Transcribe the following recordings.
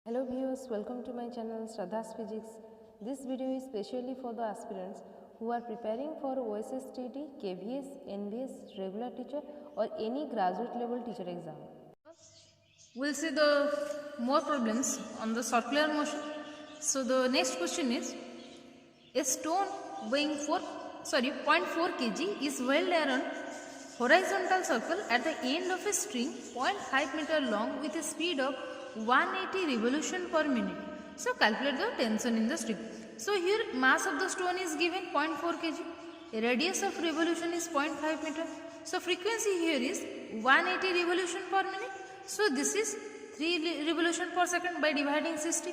Hello viewers, welcome to my channel Shraddha's Physics. This video is specially for the aspirants who are preparing for OSSTD, KVS, NVS, regular teacher or any graduate level teacher exam. We'll see the more problems on the circular motion. So the next question is, a stone weighing 0.4 kg is held around horizontal circle at the end of a string 0.5 meter long with a speed of 180 revolution per minute. So calculate the tension in the string. So here mass of the stone is given 0.4 kg. Radius of revolution is 0.5 meter. So frequency here is 180 revolution per minute. So this is 3 revolution per second by dividing 60.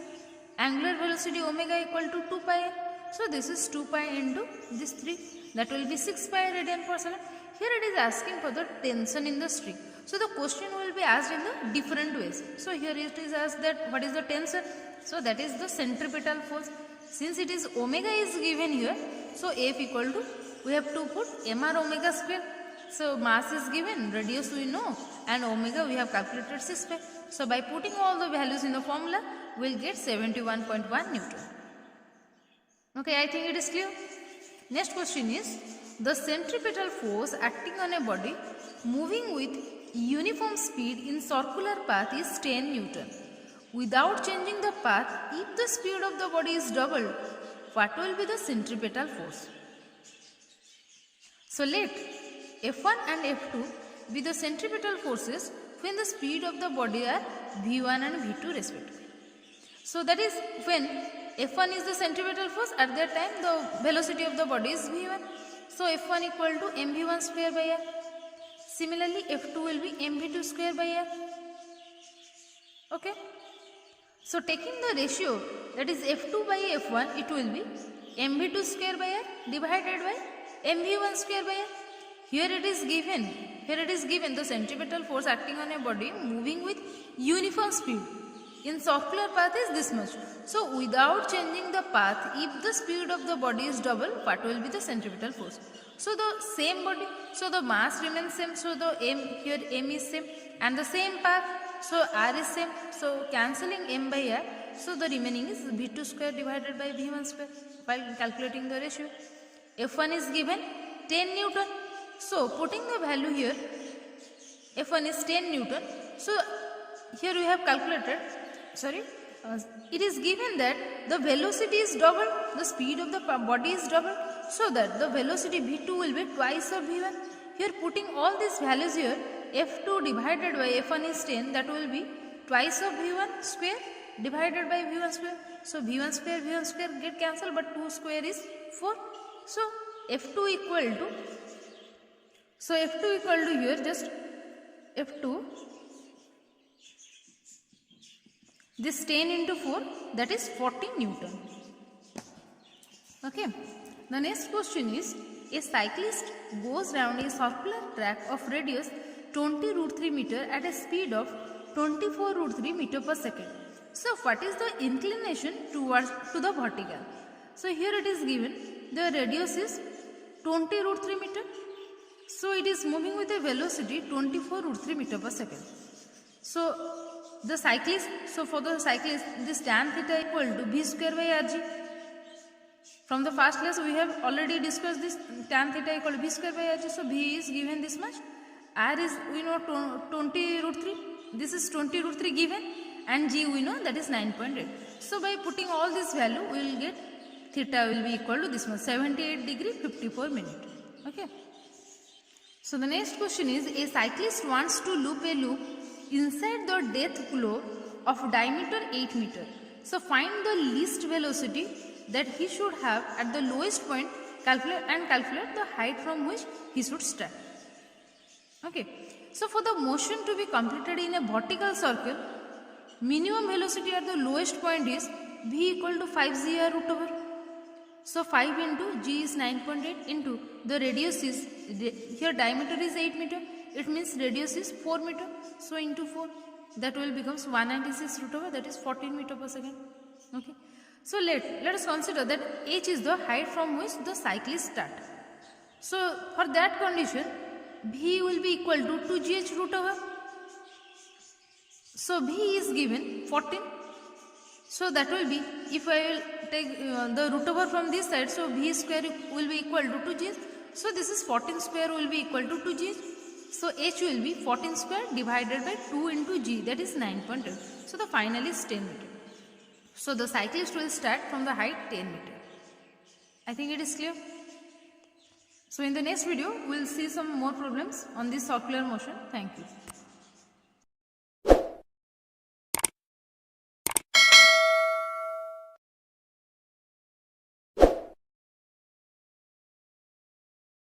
Angular velocity omega equal to 2 pi. So this is 2 pi into this 3. That will be 6 pi radian per second. Here it is asking for the tension in the string. So the question will be asked in the different ways. So here it is asked that what is the tension? So that is the centripetal force. Since it is omega is given here, so F equal to, we have to put mr omega square. So mass is given, radius we know, and omega we have calculated 6 pi. So by putting all the values in the formula, we will get 71.1 Newton. Okay, I think it is clear. Next question is, the centripetal force acting on a body moving with uniform speed in circular path is 10 Newton. Without changing the path, if the speed of the body is doubled, what will be the centripetal force? So let F1 and F2 be the centripetal forces when the speed of the body are V1 and V2 respectively. So that is when F1 is the centripetal force, at that time the velocity of the body is V1. So F1 equal to mv1 square by r. Similarly F2 will be mv2 square by r. Okay. So taking the ratio, that is F2 by F1, it will be mv2 square by r divided by mv1 square by r. Here it is given the centripetal force acting on a body moving with uniform speed in circular path is this much. So without changing the path, if the speed of the body is double, what will be the centripetal force? So the same body, so the mass remains same, so the m here m is same, and the same path, so r is same, so cancelling m by r, so the remaining is v2 square divided by v1 square while calculating the ratio. F1 is given 10 Newton. So putting the value here, F1 is 10 Newton. So here we have calculated, it is given that the velocity is double, the speed of the body is double, so that the velocity v2 will be twice of v1. Here putting all these values here, f2 divided by f1 is 10, that will be twice of v1 square divided by v1 square. So v1 square get cancelled, but 2 square is 4. So f2 equal to here, just f2, this 10 into 4, that is 40 Newton. Okay. The next question is, a cyclist goes round a circular track of radius 20 root 3 meter at a speed of 24 root 3 meter per second. So what is the inclination to the vertical? So here it is given, the radius is 20 root 3 meter. So it is moving with a velocity 24 root 3 meter per second. So the cyclist, so for the cyclist, this tan theta equal to v square by rg. From the first class we have already discussed this, tan theta equal to v square by rg. So v is given this much, r is we know 20 root 3, this is 20 root 3 given, and g we know that is 9.8. So by putting all this value we will get theta will be equal to this much, 78 degree 54 minute. Okay. So the next question is, a cyclist wants to loop a loop inside the death globe of diameter 8 meter. So find the least velocity that he should have at the lowest point, calculate the height from which he should start. Okay. So for the motion to be completed in a vertical circle, minimum velocity at the lowest point is v equal to 5 root over. So 5 into g is 9.8 into the radius is, here diameter is 8 meter, it means radius is 4 meter. So into 4, that will becomes 196 root over, that is 14 meter per second. Okay. So let us consider that h is the height from which the cyclist start. So for that condition, v will be equal to 2gh root over. So v is given 14 So that will be, if I will take the root over from this side, so v square will be equal to 2g. So this is 14 square will be equal to 2g. So h will be 14 square divided by 2 into g, that is 9.8. So the final is 10 meter. So the cyclist will start from the height 10 meter. I think it is clear. So in the next video, we will see some more problems on this circular motion. Thank you.